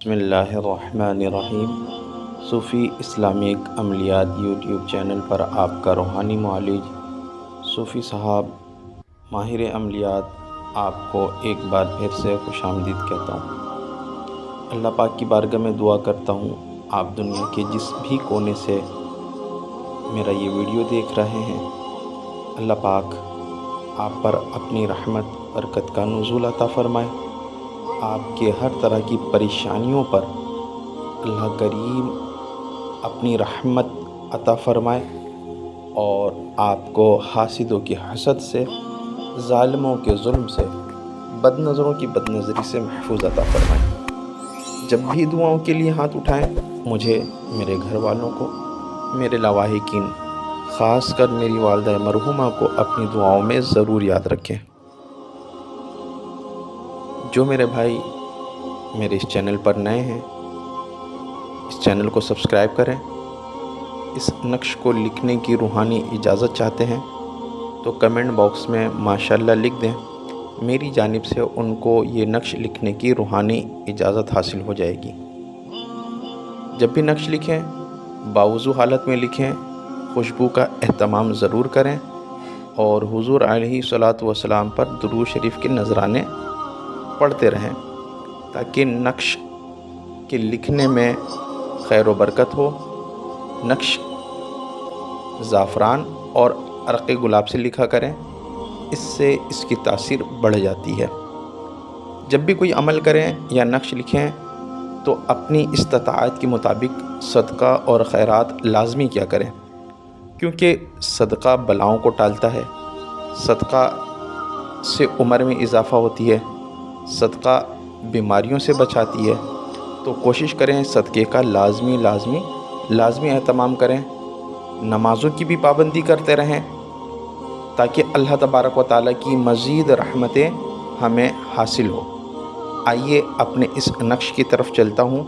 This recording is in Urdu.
بسم اللہ الرحمن الرحیم۔ صوفی اسلامک عملیات یوٹیوب چینل پر آپ کا روحانی معالج صوفی صاحب ماہر عملیات آپ کو ایک بار پھر سے خوش آمدید کہتا ہوں۔ اللہ پاک کی بارگاہ میں دعا کرتا ہوں، آپ دنیا کے جس بھی کونے سے میرا یہ ویڈیو دیکھ رہے ہیں، اللہ پاک آپ پر اپنی رحمت برکت کا نزول عطا فرمائے۔ آپ کے ہر طرح کی پریشانیوں پر اللہ کریم اپنی رحمت عطا فرمائے اور آپ کو حاسدوں کی حسد سے، ظالموں کے ظلم سے، بد نظروں کی بد نظری سے محفوظ عطا فرمائے۔ جب بھی دعاؤں کے لیے ہاتھ اٹھائیں، مجھے، میرے گھر والوں کو، میرے لاواحقین، خاص کر میری والدہ مرحومہ کو اپنی دعاؤں میں ضرور یاد رکھیں۔ جو میرے بھائی میرے اس چینل پر نئے ہیں، اس چینل کو سبسکرائب کریں۔ اس نقش کو لکھنے کی روحانی اجازت چاہتے ہیں تو کمنٹ باکس میں ماشاءاللہ لکھ دیں، میری جانب سے ان کو یہ نقش لکھنے کی روحانی اجازت حاصل ہو جائے گی۔ جب بھی نقش لکھیں، باوضو حالت میں لکھیں، خوشبو کا اہتمام ضرور کریں اور حضور علیہ الصلوۃ والسلام پر درود شریف کے نذرانے پڑھتے رہیں تاکہ نقش کے لکھنے میں خیر و برکت ہو۔ نقش زعفران اور عرق گلاب سے لکھا کریں، اس سے اس کی تاثیر بڑھ جاتی ہے۔ جب بھی کوئی عمل کریں یا نقش لکھیں تو اپنی استطاعت کے مطابق صدقہ اور خیرات لازمی کیا کریں، کیونکہ صدقہ بلاؤں کو ٹالتا ہے، صدقہ سے عمر میں اضافہ ہوتی ہے، صدقہ بیماریوں سے بچاتی ہے۔ تو کوشش کریں صدقے کا لازمی اہتمام کریں، نمازوں کی بھی پابندی کرتے رہیں تاکہ اللہ تبارک و تعالیٰ کی مزید رحمتیں ہمیں حاصل ہو۔ آئیے اپنے اس نقش کی طرف چلتا ہوں۔